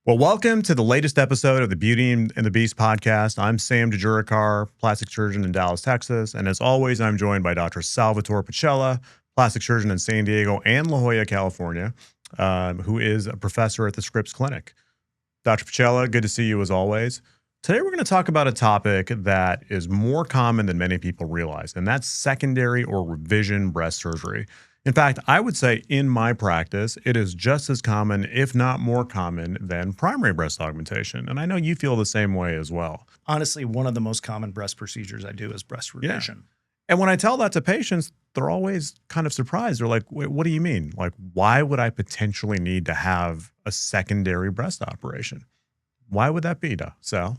Well, welcome to the latest episode of the Beauty and the Beast podcast. I'm Sam Jejurikar, plastic surgeon in Dallas, Texas. And as always, I'm joined by Dr. Salvatore Pacella, plastic surgeon in San Diego and La Jolla, California, who is a professor at the Scripps Clinic. Dr. Pacella, good to see you as always. Today, we're going to talk about a topic that is more common than many people realize, and that's secondary or revision breast surgery. In fact, I would say in my practice, it is just as common, if not more common, than primary breast augmentation. And I know you feel the same way as well. Honestly, one of the most common breast procedures I do is breast revision. And when I tell that to patients, they're always kind of surprised. They're like, wait, what do you mean? Like, why would I potentially need to have a secondary breast operation? Why would that be, Sal?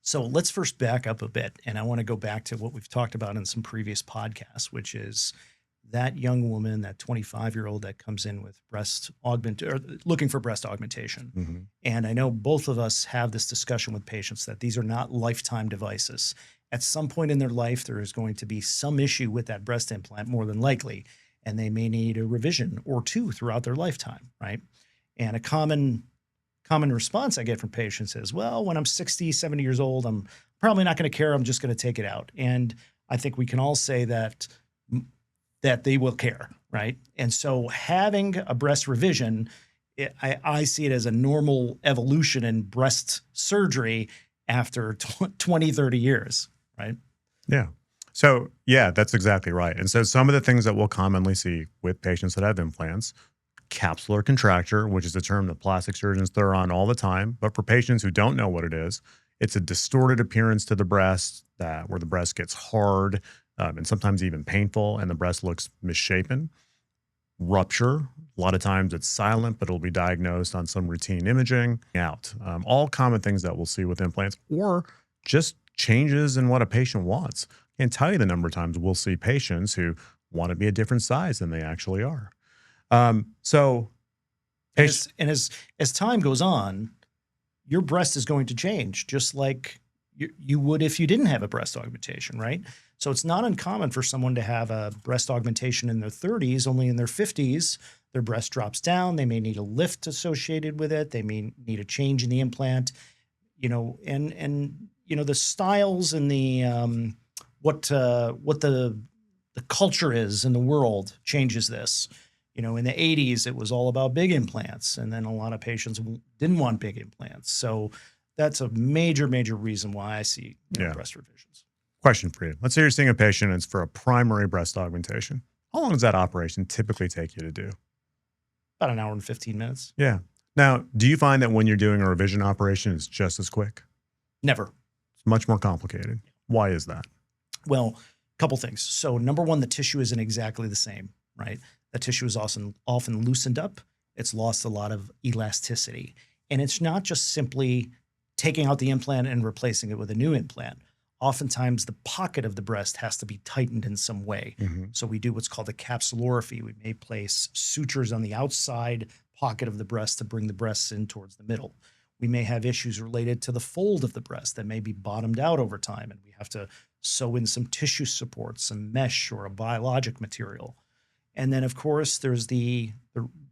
So let's first back up a bit. And I want to go back to what we've talked about in some previous podcasts, which is that young woman, that 25-year-old that comes in with looking for breast augmentation. Mm-hmm. And I know both of us have this discussion with patients that these are not lifetime devices. At some point in their life, there is going to be some issue with that breast implant, more than likely, and they may need a revision or two throughout their lifetime, right? And a common response I get from patients is, well, when I'm 60, 70 years old, I'm probably not going to care. I'm just going to take it out. And I think we can all say that they will care, right? And so having a breast revision, I see it as a normal evolution in breast surgery after 20, 30 years, right? Yeah. So, yeah, that's exactly right. And so some of the things that we'll commonly see with patients that have implants, capsular contracture, which is a term that plastic surgeons throw on all the time. But for patients who don't know what it is, it's a distorted appearance to the breast where the breast gets hard, and sometimes even painful, and the breast looks misshapen. Rupture, a lot of times it's silent, but it'll be diagnosed on some routine imaging. All common things that we'll see with implants, or just changes in what a patient wants. I can't tell you the number of times we'll see patients who want to be a different size than they actually are. As time goes on, your breast is going to change, just like you would if you didn't have a breast augmentation, right? So it's not uncommon for someone to have a breast augmentation in their 30s, only in their 50s, their breast drops down. They may need a lift associated with it. They may need a change in the implant, and the styles and the what the culture is in the world changes this. In the 80s, it was all about big implants, and then a lot of patients didn't want big implants. So that's a major, major reason why I see breast revisions. Question for you. Let's say you're seeing a patient and it's for a primary breast augmentation. How long does that operation typically take you to do? About an hour and 15 minutes. Yeah. Now, do you find that when you're doing a revision operation, it's just as quick? Never. It's much more complicated. Why is that? Well, a couple things. So number one, the tissue isn't exactly the same, right? The tissue is often loosened up. It's lost a lot of elasticity. And it's not just simply taking out the implant and replacing it with a new implant. Oftentimes, the pocket of the breast has to be tightened in some way. Mm-hmm. So we do what's called a capsulorrhaphy. We may place sutures on the outside pocket of the breast to bring the breasts in towards the middle. We may have issues related to the fold of the breast that may be bottomed out over time, and we have to sew in some tissue support, some mesh or a biologic material. And then, of course, there's the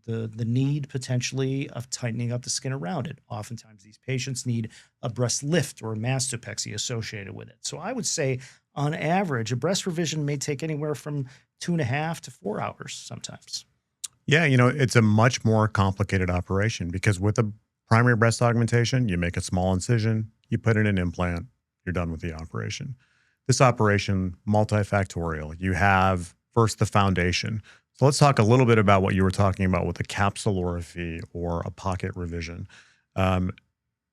need potentially of tightening up the skin around it. Oftentimes, these patients need a breast lift or a mastopexy associated with it. So I would say, on average, a breast revision may take anywhere from 2.5 to 4 hours sometimes. Yeah, it's a much more complicated operation because with a primary breast augmentation, you make a small incision, you put in an implant, you're done with the operation. This operation, multifactorial. You have first the foundation. So let's talk a little bit about what you were talking about with the capsulorrhaphy or a pocket revision.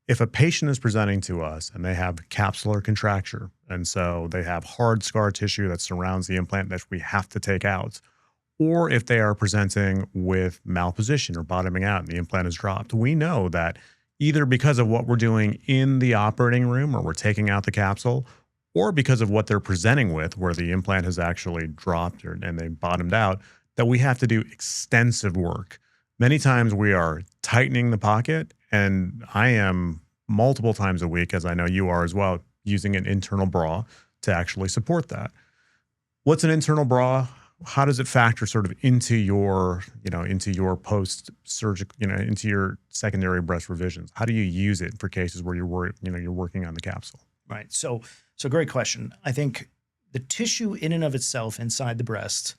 If a patient is presenting to us and they have capsular contracture, and so they have hard scar tissue that surrounds the implant that we have to take out, or if they are presenting with malposition or bottoming out and the implant is dropped, we know that either because of what we're doing in the operating room or we're taking out the capsule, or because of what they're presenting with where the implant has actually dropped and they bottomed out, that we have to do extensive work. Many times we are tightening the pocket, and I am multiple times a week, as I know you are as well, using an internal bra to actually support that. What's an internal bra? how does it factor sort of into your, into your post-surgical, into your secondary breast revisions? How do you use it for cases where you're working on the capsule? Right. So great question. I think the tissue in and of itself inside the breast,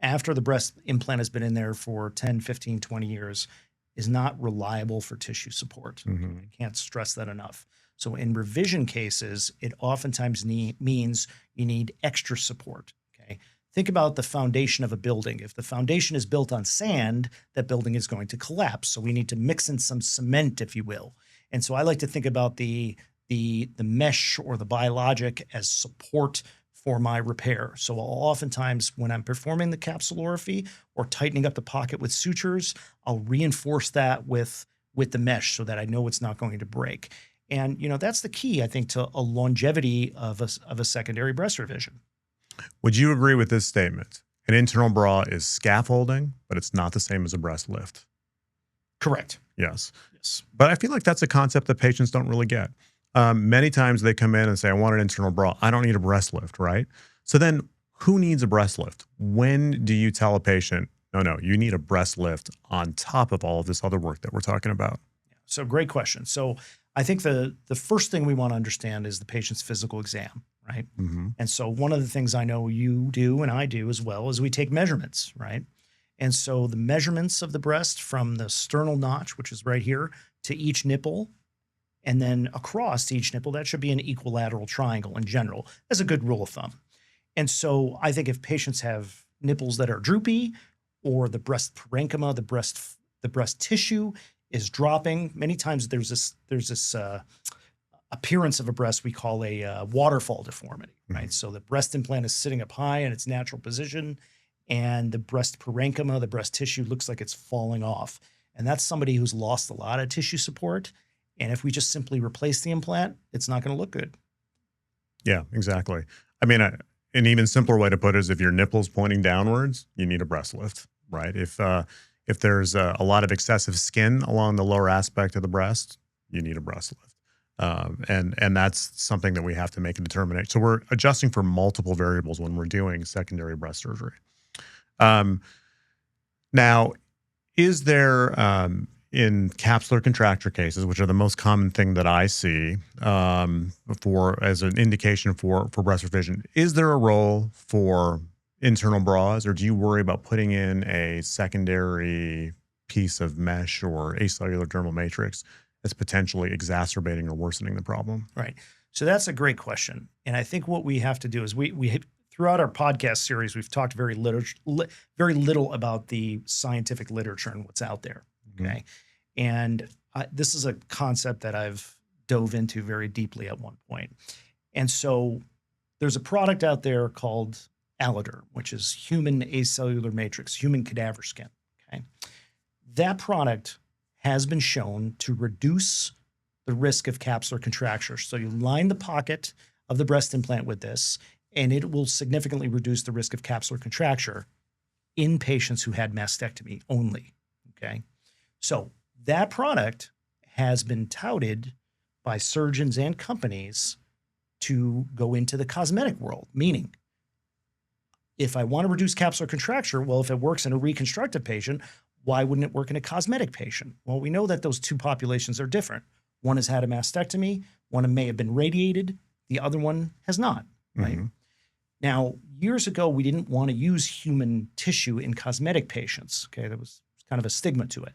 after the breast implant has been in there for 10, 15, 20 years, is not reliable for tissue support. Mm-hmm. I can't stress that enough. So in revision cases, it oftentimes means you need extra support. Okay. Think about the foundation of a building. If the foundation is built on sand, that building is going to collapse. So we need to mix in some cement, if you will. And so I like to think about the mesh or the biologic as support for my repair. So oftentimes when I'm performing the capsulorrhaphy or tightening up the pocket with sutures, I'll reinforce that with the mesh so that I know it's not going to break. And that's the key, I think, to a longevity of a secondary breast revision. Would you agree with this statement? An internal bra is scaffolding, but it's not the same as a breast lift. Correct. Yes. Yes. But I feel like that's a concept that patients don't really get. Many times they come in and say, I want an internal bra. I don't need a breast lift, right? So then who needs a breast lift? When do you tell a patient, no, you need a breast lift on top of all of this other work that we're talking about? So great question. So I think the first thing we want to understand is the patient's physical exam, right? Mm-hmm. And so one of the things I know you do and I do as well is we take measurements, right? And so the measurements of the breast from the sternal notch, which is right here, to each nipple, and then across each nipple, that should be an equilateral triangle in general, as a good rule of thumb. And so I think if patients have nipples that are droopy or the breast parenchyma, the breast tissue is dropping, many times there's this appearance of a breast we call a waterfall deformity, right? Mm-hmm. So the breast implant is sitting up high in its natural position, and the breast parenchyma, the breast tissue, looks like it's falling off. And that's somebody who's lost a lot of tissue support. And if we just simply replace the implant, it's not going to look good. Yeah, exactly. I mean, an even simpler way to put it is if your nipple's pointing downwards, you need a breast lift, right? If there's a lot of excessive skin along the lower aspect of the breast, you need a breast lift. And that's something that we have to make a determination. So we're adjusting for multiple variables when we're doing secondary breast surgery. Now, is there in capsular contracture cases, which are the most common thing that I see as an indication for breast revision, is there a role for internal bras, or do you worry about putting in a secondary piece of mesh or acellular dermal matrix that's potentially exacerbating or worsening the problem? Right. So that's a great question. And I think what we have to do is we throughout our podcast series, we've talked very little about the scientific literature and what's out there. Okay. Mm-hmm. And this is a concept that I've dove into very deeply at one point. And so there's a product out there called Alloderm, which is human acellular matrix, human cadaver skin. Okay. That product has been shown to reduce the risk of capsular contracture. So you line the pocket of the breast implant with this, and it will significantly reduce the risk of capsular contracture in patients who had mastectomy only. Okay. So that product has been touted by surgeons and companies to go into the cosmetic world, meaning if I want to reduce capsular contracture, well, if it works in a reconstructive patient, why wouldn't it work in a cosmetic patient? Well, we know that those two populations are different. One has had a mastectomy, one may have been radiated, the other one has not, right? Mm-hmm. Now, years ago, we didn't want to use human tissue in cosmetic patients, okay? There was kind of a stigma to it.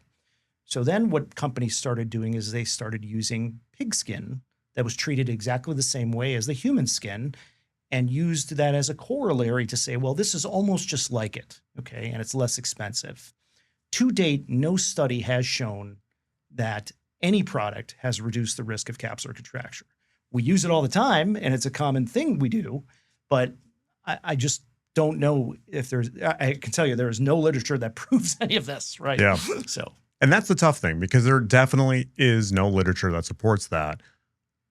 So then what companies started doing is they started using pig skin that was treated exactly the same way as the human skin and used that as a corollary to say, well, this is almost just like it, okay, and it's less expensive. To date, no study has shown that any product has reduced the risk of capsular contracture. We use it all the time, and it's a common thing we do, but I just don't know if I can tell you there is no literature that proves any of this, right? Yeah. So. And that's the tough thing, because there definitely is no literature that supports that.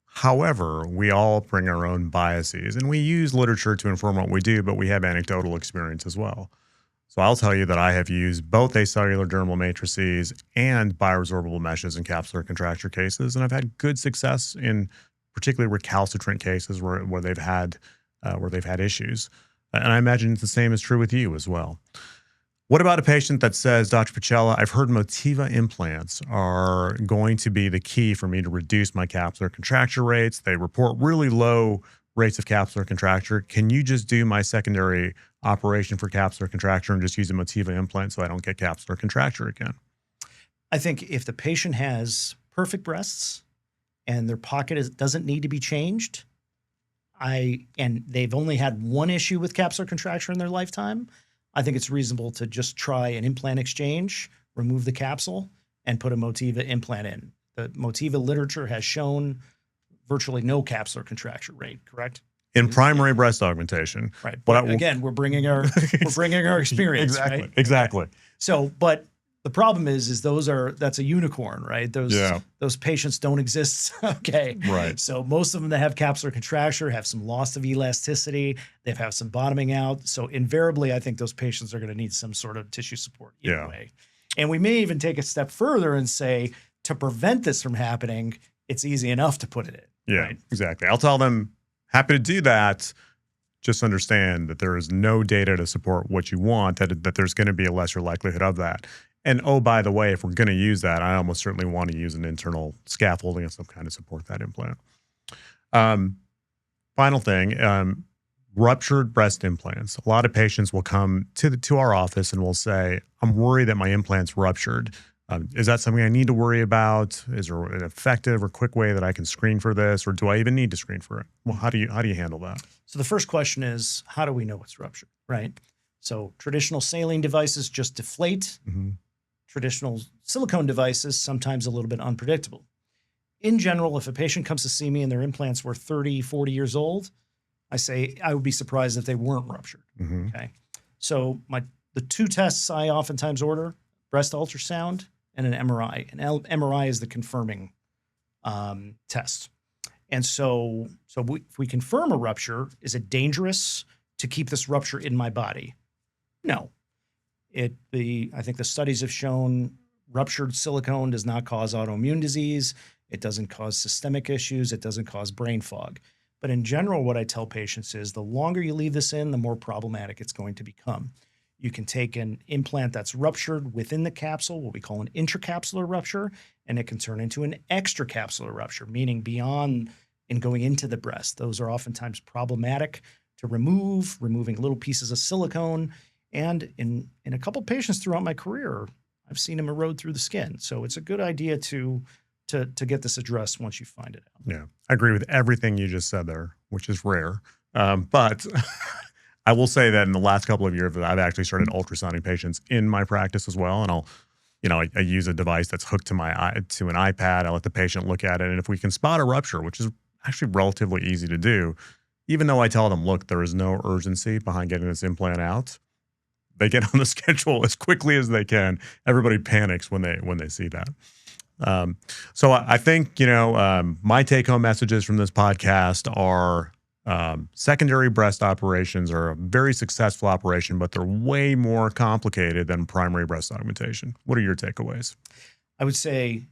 However, we all bring our own biases, and we use literature to inform what we do, but we have anecdotal experience as well. So I'll tell you that I have used both acellular dermal matrices and bioresorbable meshes in capsular contracture cases, and I've had good success in particularly recalcitrant cases where they've had issues. And I imagine the same is true with you as well. What about a patient that says, Dr. Pacella, I've heard Motiva implants are going to be the key for me to reduce my capsular contracture rates. They report really low rates of capsular contracture. Can you just do my secondary operation for capsular contracture and just use a Motiva implant so I don't get capsular contracture again? I think if the patient has perfect breasts and their pocket doesn't need to be changed, and they've only had one issue with capsular contracture in their lifetime, I think it's reasonable to just try an implant exchange, remove the capsule, and put a Motiva implant in. The Motiva literature has shown virtually no capsular contracture rate, correct? In primary breast augmentation. Right. But again, we're bringing our experience, exactly, right? Exactly. So, but the problem is that's a unicorn, right? Those patients don't exist. Okay. Right. So most of them that have capsular contracture have some loss of elasticity. They've had some bottoming out. So invariably, I think those patients are going to need some sort of tissue support either way. And we may even take a step further and say, to prevent this from happening, it's easy enough to put it in. Yeah, right? exactly. I'll tell them, happy to do that. Just understand that there is no data to support what you want, that there's going to be a lesser likelihood of that. And oh, by the way, if we're going to use that, I almost certainly want to use an internal scaffolding of some kind to support that implant. Final thing, ruptured breast implants. A lot of patients will come to our office and will say, I'm worried that my implant's ruptured. Is that something I need to worry about? Is there an effective or quick way that I can screen for this, or do I even need to screen for it? Well, how do you handle that? So the first question is, how do we know it's ruptured, right? So traditional saline devices just deflate. Mm-hmm. Traditional silicone devices, sometimes a little bit unpredictable. In general, if a patient comes to see me and their implants were 30, 40 years old, I say I would be surprised if they weren't ruptured. Mm-hmm. Okay. So the two tests I oftentimes order, breast ultrasound and an MRI. And MRI is the confirming test. And so if we confirm a rupture, is it dangerous to keep this rupture in my body? No. I think the studies have shown ruptured silicone does not cause autoimmune disease. It doesn't cause systemic issues. It doesn't cause brain fog. But in general, what I tell patients is the longer you leave this in, the more problematic it's going to become. You can take an implant that's ruptured within the capsule, what we call an intracapsular rupture, and it can turn into an extracapsular rupture, meaning beyond and going into the breast. Those are oftentimes problematic to removing little pieces of silicone. And in a couple of patients throughout my career, I've seen them erode through the skin. So it's a good idea to get this addressed once you find it out. Yeah, I agree with everything you just said there, which is rare. But I will say that in the last couple of years, I've actually started ultrasounding patients in my practice as well. And I use a device that's hooked to an iPad. I let the patient look at it. And if we can spot a rupture, which is actually relatively easy to do, even though I tell them, look, there is no urgency behind getting this implant out, they get on the schedule as quickly as they can. Everybody panics when they see that. So I think, my take-home messages from this podcast are secondary breast operations are a very successful operation, but they're way more complicated than primary breast augmentation. What are your takeaways? I would say,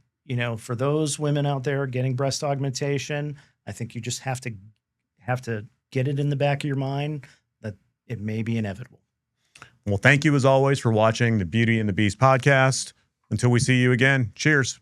for those women out there getting breast augmentation, I think you just have to get it in the back of your mind that it may be inevitable. Well, thank you as always for watching the Beauty and the Beast podcast. Until we see you again, cheers.